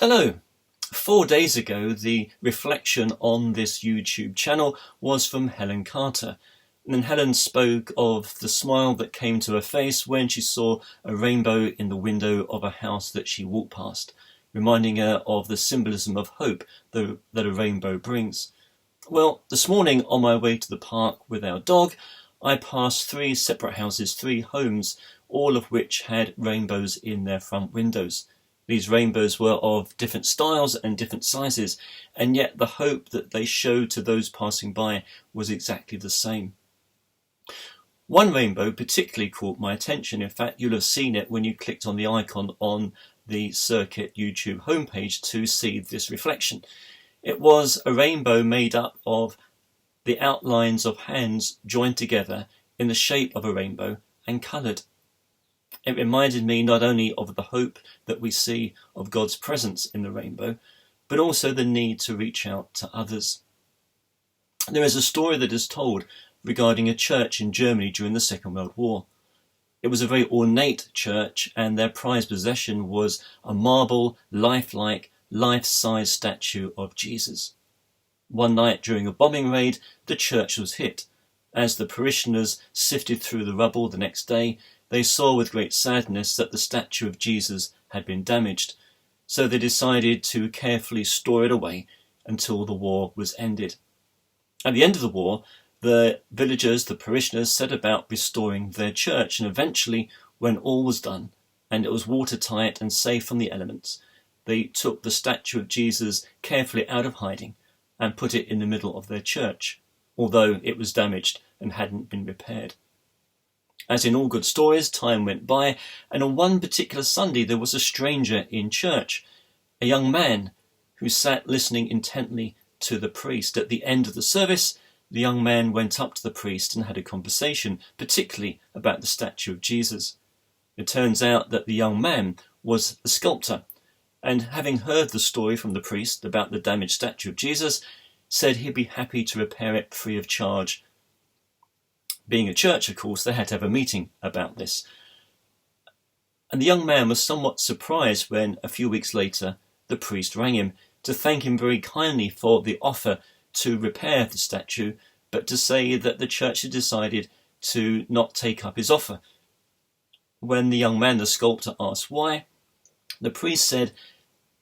Hello. 4 days ago, the reflection on this YouTube channel was from Helen Carter. And Helen spoke of the smile that came to her face when she saw a rainbow in the window of a house that she walked past, reminding her of the symbolism of hope that a rainbow brings. Well, this morning on my way to the park with our dog, I passed 3 separate houses, 3 homes, all of which had rainbows in their front windows. These rainbows were of different styles and different sizes, and yet the hope that they showed to those passing by was exactly the same. One rainbow particularly caught my attention. In fact, you'll have seen it when you clicked on the icon on the Circuit YouTube homepage to see this reflection. It was a rainbow made up of the outlines of hands joined together in the shape of a rainbow and coloured. It reminded me not only of the hope that we see of God's presence in the rainbow, but also the need to reach out to others. There is a story that is told regarding a church in Germany during the Second World War. It was a very ornate church, and their prized possession was a marble, lifelike, life-size statue of Jesus. One night during a bombing raid, the church was hit. As the parishioners sifted through the rubble the next day, they saw with great sadness that the statue of Jesus had been damaged, so they decided to carefully store it away until the war was ended. At the end of the war, the villagers, the parishioners, set about restoring their church, and eventually, when all was done, and it was watertight and safe from the elements, they took the statue of Jesus carefully out of hiding and put it in the middle of their church, although it was damaged and hadn't been repaired. As in all good stories, time went by, and on one particular Sunday there was a stranger in church, a young man who sat listening intently to the priest. At the end of the service, the young man went up to the priest and had a conversation, particularly about the statue of Jesus. It turns out that the young man was a sculptor, and having heard the story from the priest about the damaged statue of Jesus, said he'd be happy to repair it free of charge. Being a church, of course, they had to have a meeting about this. And the young man was somewhat surprised when, a few weeks later, the priest rang him to thank him very kindly for the offer to repair the statue, but to say that the church had decided to not take up his offer. When the young man, the sculptor, asked why, the priest said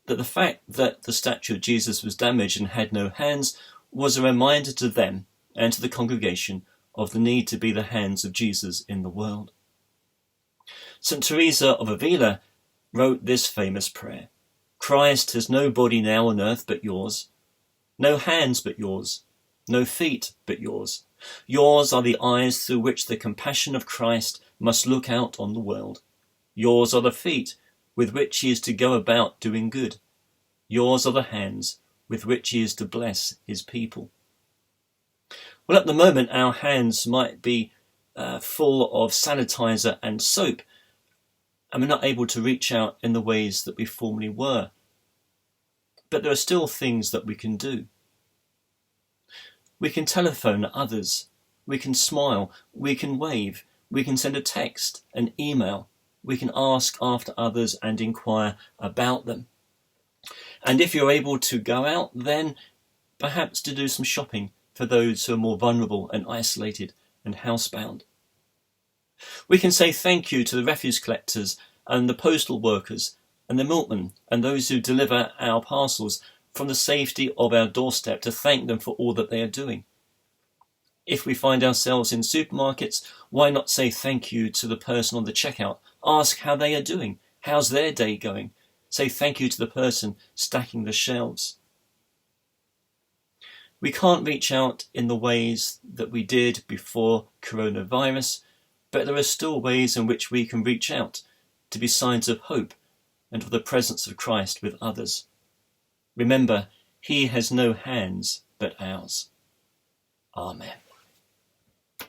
that the fact that the statue of Jesus was damaged and had no hands was a reminder to them and to the congregation of the need to be the hands of Jesus in the world. St. Teresa of Avila wrote this famous prayer: Christ has no body now on earth but yours, no hands but yours, no feet but yours. Yours are the eyes through which the compassion of Christ must look out on the world. Yours are the feet with which he is to go about doing good. Yours are the hands with which he is to bless his people. Well, at the moment, our hands might be full of sanitizer and soap, and we're not able to reach out in the ways that we formerly were. But there are still things that we can do. We can telephone others. We can smile. We can wave. We can send a text, an email. We can ask after others and inquire about them. And if you're able to go out, then perhaps to do some shopping for those who are more vulnerable and isolated and housebound. We can say thank you to the refuse collectors and the postal workers and the milkmen and those who deliver our parcels from the safety of our doorstep, to thank them for all that they are doing. If we find ourselves in supermarkets, why not say thank you to the person on the checkout? Ask how they are doing. How's their day going? Say thank you to the person stacking the shelves. We can't reach out in the ways that we did before coronavirus, but there are still ways in which we can reach out to be signs of hope and of the presence of Christ with others. Remember, he has no hands but ours. Amen.